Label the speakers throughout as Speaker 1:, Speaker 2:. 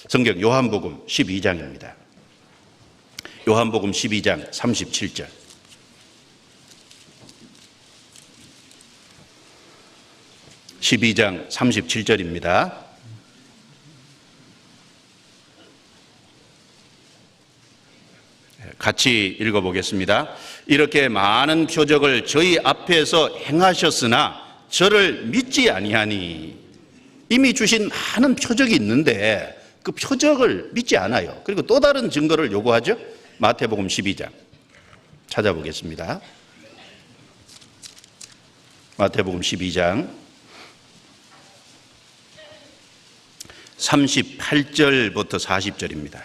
Speaker 1: 성경 요한복음 12장입니다. 요한복음 12장 37절. (12장) 37절입니다. 같이 읽어보겠습니다. 이렇게 많은 표적을 저희 앞에서 행하셨으나 저를 믿지 아니하니. 이미 주신 많은 표적이 있는데 그 표적을 믿지 않아요. 그리고 또 다른 증거를 요구하죠. 마태복음 12장 찾아보겠습니다. 마태복음 12장 38절부터 40절입니다.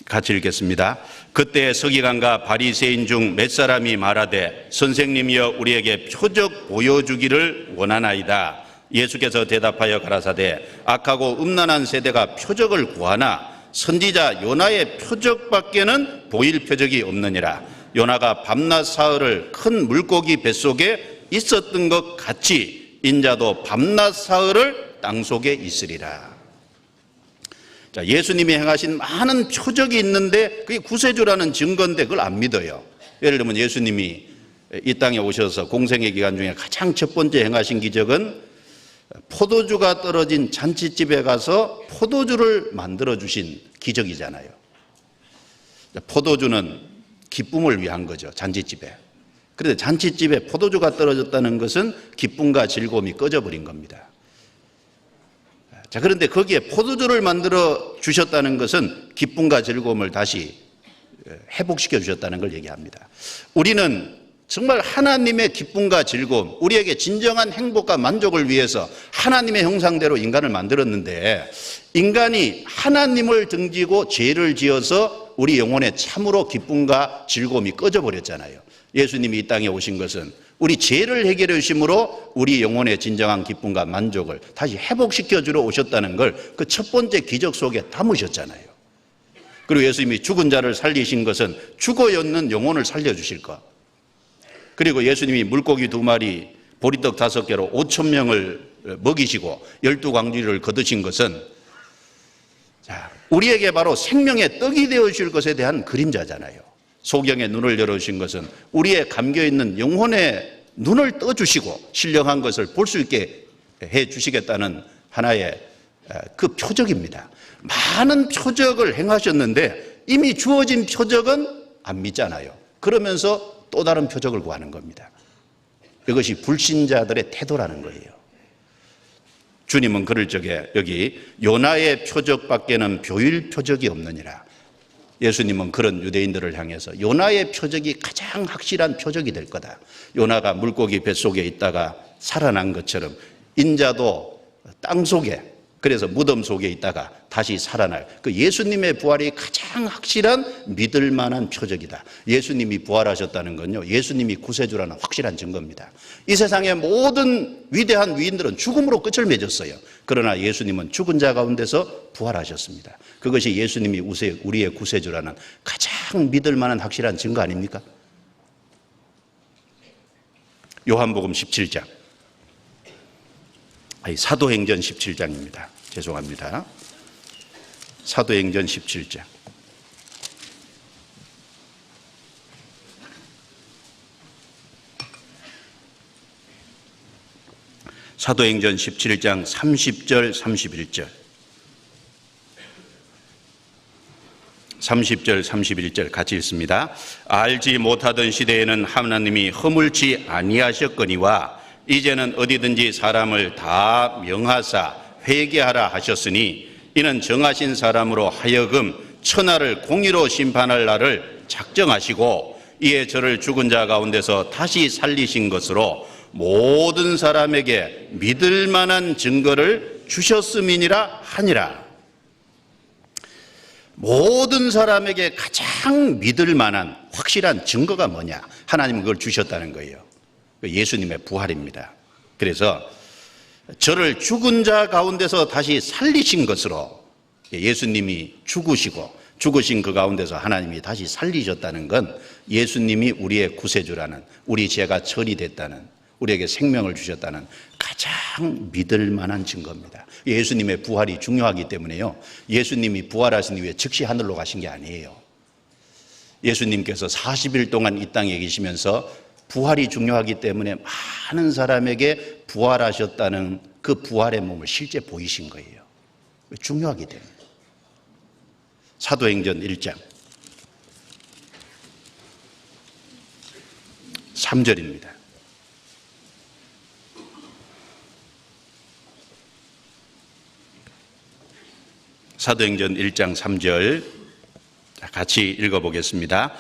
Speaker 1: 같이 읽겠습니다. 그때 서기관과 바리새인 중 몇 사람이 말하되 선생님이여 우리에게 표적 보여주기를 원하나이다. 예수께서 대답하여 가라사대 악하고 음란한 세대가 표적을 구하나 선지자 요나의 표적밖에는 보일 표적이 없느니라. 요나가 밤낮 사흘을 큰 물고기 뱃속에 있었던 것 같이 인자도 밤낮 사흘을 땅속에 있으리라. 자, 예수님이 행하신 많은 표적이 있는데 그게 구세주라는 증거인데 그걸 안 믿어요. 예를 들면 예수님이 이 땅에 오셔서 공생의 기간 중에 가장 첫 번째 행하신 기적은 포도주가 떨어진 잔치집에 가서 포도주를 만들어 주신 기적이잖아요. 포도주는 기쁨을 위한 거죠, 잔치집에. 그런데 잔치집에 포도주가 떨어졌다는 것은 기쁨과 즐거움이 꺼져버린 겁니다. 자, 그런데 거기에 포도주를 만들어 주셨다는 것은 기쁨과 즐거움을 다시 회복시켜 주셨다는 걸 얘기합니다. 우리는 정말 하나님의 기쁨과 즐거움, 우리에게 진정한 행복과 만족을 위해서 하나님의 형상대로 인간을 만들었는데 인간이 하나님을 등지고 죄를 지어서 우리 영혼에 참으로 기쁨과 즐거움이 꺼져버렸잖아요. 예수님이 이 땅에 오신 것은 우리 죄를 해결해 주심으로 우리 영혼의 진정한 기쁨과 만족을 다시 회복시켜 주러 오셨다는 걸 그 첫 번째 기적 속에 담으셨잖아요. 그리고 예수님이 죽은 자를 살리신 것은 죽어있는 영혼을 살려주실 것. 그리고 예수님이 물고기 2마리 보리떡 5개로 5,000명을 먹이시고 12광주리를 거두신 것은 우리에게 바로 생명의 떡이 되어주실 것에 대한 그림자잖아요. 소경의 눈을 열어주신 것은 우리의 감겨있는 영혼의 눈을 떠주시고 신령한 것을 볼 수 있게 해주시겠다는 하나의 그 표적입니다. 많은 표적을 행하셨는데 이미 주어진 표적은 안 믿잖아요. 그러면서 또 다른 표적을 구하는 겁니다. 이것이 불신자들의 태도라는 거예요. 주님은 그럴 적에 여기 요나의 표적밖에는 보일 표적이 없느니라. 예수님은 그런 유대인들을 향해서 요나의 표적이 가장 확실한 표적이 될 거다. 요나가 물고기 뱃속에 있다가 살아난 것처럼 인자도 땅속에, 그래서 무덤 속에 있다가 다시 살아날 그 예수님의 부활이 가장 확실한 믿을 만한 표적이다. 예수님이 부활하셨다는 건요, 예수님이 구세주라는 확실한 증거입니다. 이 세상의 모든 위대한 위인들은 죽음으로 끝을 맺었어요. 그러나 예수님은 죽은 자 가운데서 부활하셨습니다. 그것이 예수님이 우리의 구세주라는 가장 믿을 만한 확실한 증거 아닙니까? 요한복음 17장, 사도행전 17장입니다. 죄송합니다. 사도행전 17장. 사도행전 17장 30절 31절. 30절 31절 같이 읽습니다. 알지 못하던 시대에는 하나님이 허물지 아니하셨거니와 이제는 어디든지 사람을 다 명하사 회개하라 하셨으니 이는 정하신 사람으로 하여금 천하를 공의로 심판할 날을 작정하시고 이에 저를 죽은 자 가운데서 다시 살리신 것으로 모든 사람에게 믿을 만한 증거를 주셨음이니라 하니라. 모든 사람에게 가장 믿을 만한 확실한 증거가 뭐냐? 하나님은 그걸 주셨다는 거예요. 예수님의 부활입니다. 그래서 저를 죽은 자 가운데서 다시 살리신 것으로 예수님이 죽으신 그 가운데서 하나님이 다시 살리셨다는 건 예수님이 우리의 구세주라는, 우리 죄가 처리됐다는, 우리에게 생명을 주셨다는 가장 믿을 만한 증거입니다. 예수님의 부활이 중요하기 때문에요. 예수님이 부활하신 이후에 즉시 하늘로 가신 게 아니에요. 예수님께서 40일 동안 이 땅에 계시면서 부활이 중요하기 때문에 많은 사람에게 부활하셨다는 그 부활의 몸을 실제 보이신 거예요. 중요하기 때문에. 사도행전 1장 3절입니다. 사도행전 1장 3절 같이 읽어보겠습니다.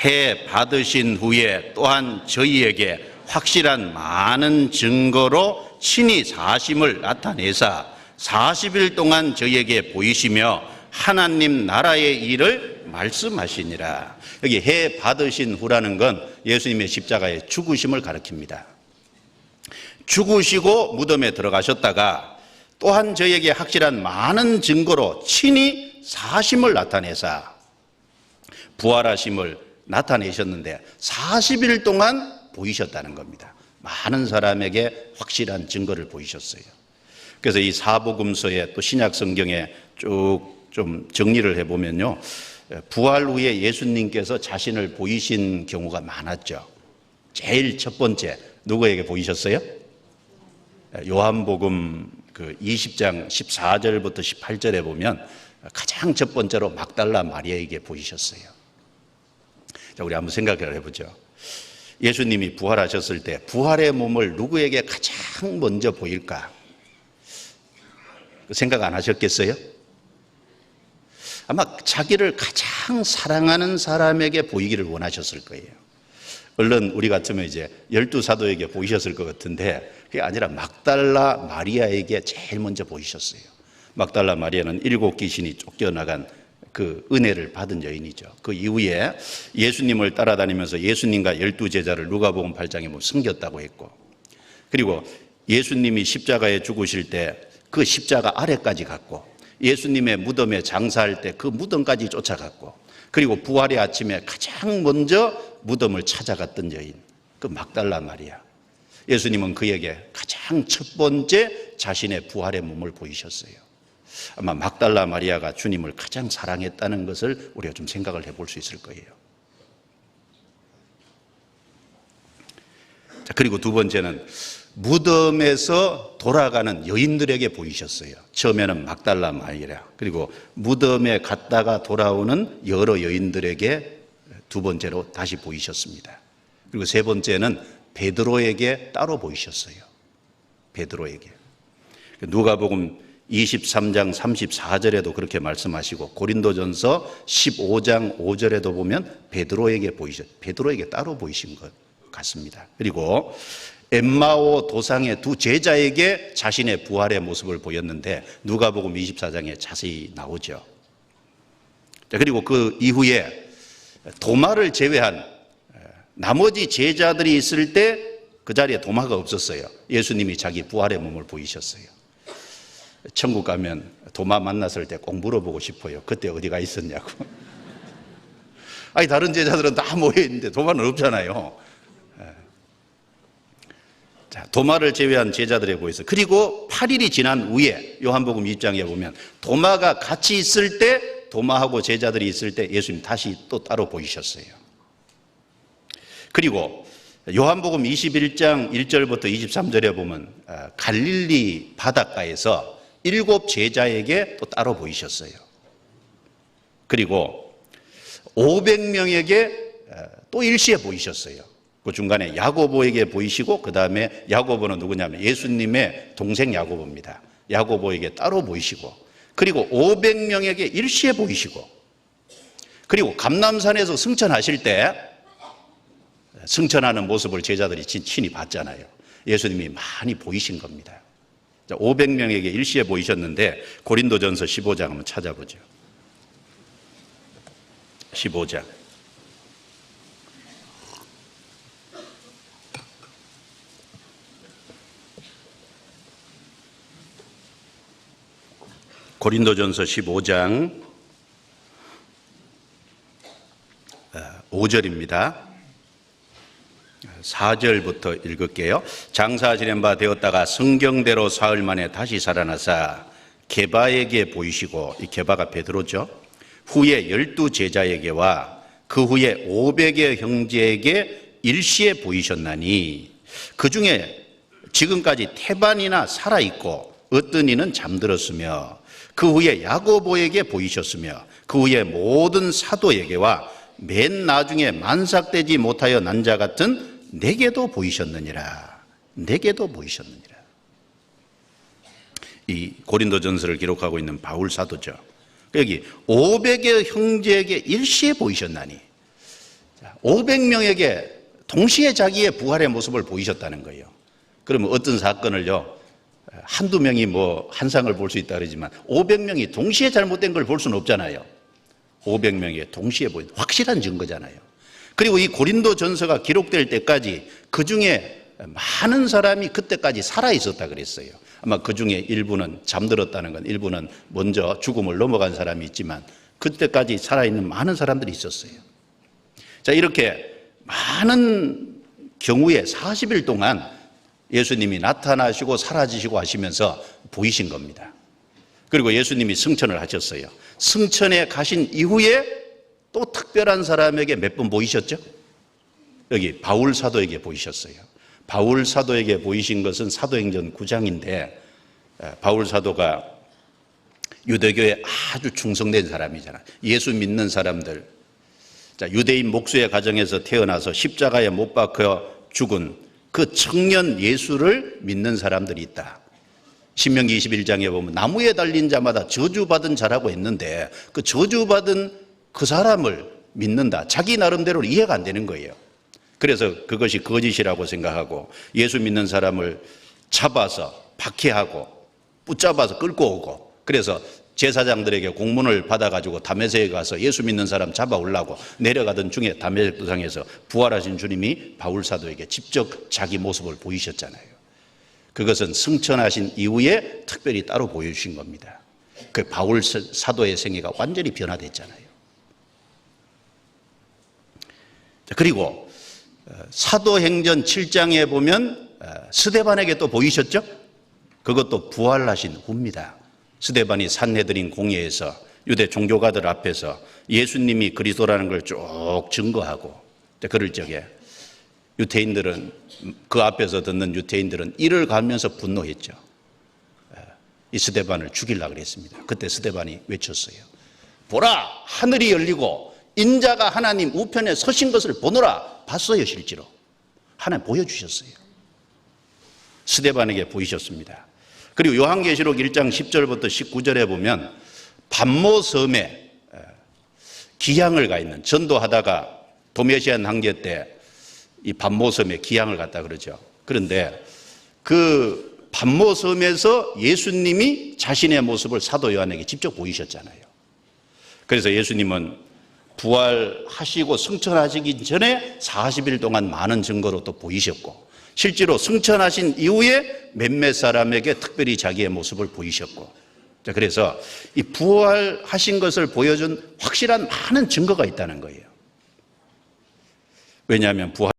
Speaker 1: 해 받으신 후에 또한 저희에게 확실한 많은 증거로 친히 사심을 나타내사 40일 동안 저희에게 보이시며 하나님 나라의 일을 말씀하시니라. 여기 해 받으신 후라는 건 예수님의 십자가의 죽으심을 가리킵니다. 죽으시고 무덤에 들어가셨다가 또한 저에게 확실한 많은 증거로 친히 사심을 나타내사 부활하심을 나타내셨는데 40일 동안 보이셨다는 겁니다. 많은 사람에게 확실한 증거를 보이셨어요. 그래서 이 사복음서에 또 신약 성경에 쭉 좀 정리를 해보면요, 부활 후에 예수님께서 자신을 보이신 경우가 많았죠. 제일 첫 번째 누구에게 보이셨어요? 요한복음 20장 14절부터 18절에 보면 가장 첫 번째로 막달라 마리아에게 보이셨어요. 자, 우리 한번 생각을 해보죠. 예수님이 부활하셨을 때 부활의 몸을 누구에게 가장 먼저 보일까? 생각 안 하셨겠어요? 아마 자기를 가장 사랑하는 사람에게 보이기를 원하셨을 거예요. 얼른 우리 같으면 이제 12사도에게 보이셨을 것 같은데 그게 아니라 막달라 마리아에게 제일 먼저 보이셨어요. 막달라 마리아는 7 귀신이 쫓겨나간 그 은혜를 받은 여인이죠. 그 이후에 예수님을 따라다니면서 예수님과 12제자를 누가복음 8장에 보면 숨겼다고 했고, 그리고 예수님이 십자가에 죽으실 때 그 십자가 아래까지 갔고, 예수님의 무덤에 장사할 때 그 무덤까지 쫓아갔고, 그리고 부활의 아침에 가장 먼저 무덤을 찾아갔던 여인, 그 막달라 마리아. 예수님은 그에게 가장 첫 번째 자신의 부활의 몸을 보이셨어요. 아마 막달라 마리아가 주님을 가장 사랑했다는 것을 우리가 좀 생각을 해볼 수 있을 거예요. 자, 그리고 두 번째는 무덤에서 돌아가는 여인들에게 보이셨어요. 처음에는 막달라 마리아, 그리고 무덤에 갔다가 돌아오는 여러 여인들에게 두 번째로 다시 보이셨습니다. 그리고 세 번째는 베드로에게 따로 보이셨어요. 베드로에게. 누가복음 23장 34절에도 그렇게 말씀하시고, 고린도전서 15장 5절에도 보면 베드로에게 베드로에게 따로 보이신 것 같습니다. 그리고 엠마오 도상의 두 제자에게 자신의 부활의 모습을 보였는데 누가복음 24장에 자세히 나오죠. 자, 그리고 그 이후에 도마를 제외한 나머지 제자들이 있을 때 그 자리에 도마가 없었어요. 예수님이 자기 부활의 몸을 보이셨어요. 천국 가면 도마 만났을 때 꼭 물어보고 싶어요. 그때 어디가 있었냐고. 아니, 다른 제자들은 다 모여있는데 도마는 없잖아요. 자, 도마를 제외한 제자들에 보여서, 그리고 8일이 지난 후에 요한복음 2장에 보면 도마가 같이 있을 때, 도마하고 제자들이 있을 때 예수님 다시 또 따로 보이셨어요. 그리고 요한복음 21장 1절부터 23절에 보면 갈릴리 바닷가에서 7 제자에게 또 따로 보이셨어요. 그리고 500명에게 또 일시에 보이셨어요. 그 중간에 야고보에게 보이시고, 그 다음에 야고보는 누구냐면 예수님의 동생 야고보입니다. 야고보에게 따로 보이시고, 그리고 500명에게 일시에 보이시고, 그리고 감람산에서 승천하실 때 승천하는 모습을 제자들이 친히 봤잖아요. 예수님이 많이 보이신 겁니다. 500명에게 일시에 보이셨는데 고린도전서 15장 한번 찾아보죠. 15장. 고린도전서 15장 5절입니다. 4절부터 읽을게요. 장사 지낸 바 되었다가 성경대로 사흘 만에 다시 살아나사 게바에게 보이시고, 이 게바가 베드로죠. 후에 12 제자에게와 그 후에 500의 형제에게 일시에 보이셨나니 그 중에 지금까지 태반이나 살아있고 어떤 이는 잠들었으며 그 후에 야고보에게 보이셨으며 그 후에 모든 사도에게와 맨 나중에 만삭되지 못하여 난 자 같은 내게도 보이셨느니라. 내게도 보이셨느니라. 이 고린도전서를 기록하고 있는 바울 사도죠. 여기 500의 형제에게 일시에 보이셨나니, 500명에게 동시에 자기의 부활의 모습을 보이셨다는 거예요. 그러면 어떤 사건을요, 한두 명이 뭐 한상을 볼 수 있다 그러지만 500명이 동시에 잘못된 걸 볼 수는 없잖아요. 500명이 동시에 보인 확실한 증거잖아요. 그리고 이 고린도 전서가 기록될 때까지 그 중에 많은 사람이 그때까지 살아 있었다 그랬어요. 아마 그 중에 일부는 잠들었다는 건, 일부는 먼저 죽음을 넘어간 사람이 있지만 그때까지 살아있는 많은 사람들이 있었어요. 자, 이렇게 많은 경우에 40일 동안 예수님이 나타나시고 사라지시고 하시면서 보이신 겁니다. 그리고 예수님이 승천을 하셨어요. 승천에 가신 이후에 또 특별한 사람에게 몇 번 보이셨죠? 여기 바울 사도에게 보이셨어요. 바울 사도에게 보이신 것은 사도행전 9장인데, 바울 사도가 유대교에 아주 충성된 사람이잖아요. 예수 믿는 사람들, 유대인 목수의 가정에서 태어나서 십자가에 못 박혀 죽은 그 청년 예수를 믿는 사람들이 있다. 신명기 21장에 보면 나무에 달린 자마다 저주받은 자라고 했는데 그 저주받은 그 사람을 믿는다. 자기 나름대로 이해가 안 되는 거예요. 그래서 그것이 거짓이라고 생각하고 예수 믿는 사람을 잡아서 박해하고 붙잡아서 끌고 오고, 그래서 제사장들에게 공문을 받아가지고 다메섹에 가서 예수 믿는 사람 잡아오려고 내려가던 중에 다메섹 도상에서 부활하신 주님이 바울 사도에게 직접 자기 모습을 보이셨잖아요. 그것은 승천하신 이후에 특별히 따로 보여주신 겁니다. 그 바울 사도의 생애가 완전히 변화됐잖아요. 그리고 사도행전 7장에 보면 스데반에게 또 보이셨죠? 그것도 부활하신 후입니다. 스데반이 산헤드린 공회에서 유대 종교가들 앞에서 예수님이 그리스도라는 걸 쭉 증거하고, 그럴 적에 유태인들은, 그 앞에서 듣는 유태인들은 이를 가면서 분노했죠. 이 스데반을 죽이려고 그랬습니다. 그때 스데반이 외쳤어요. 보라, 하늘이 열리고 인자가 하나님 우편에 서신 것을 보노라. 봤어요, 실제로. 하나님 보여주셨어요. 스데반에게 보이셨습니다. 그리고 요한계시록 1장 10절부터 19절에 보면 반모섬에 기향을 가 있는, 전도하다가 도메시안 황제 때 이 반모섬에 기향을 갔다 그러죠. 그런데 그 반모섬에서 예수님이 자신의 모습을 사도 요한에게 직접 보이셨잖아요. 그래서 예수님은 부활하시고 승천하시기 전에 40일 동안 많은 증거로 또 보이셨고, 실제로 승천하신 이후에 몇몇 사람에게 특별히 자기의 모습을 보이셨고, 그래서 이 부활하신 것을 보여준 확실한 많은 증거가 있다는 거예요. 왜냐하면 부활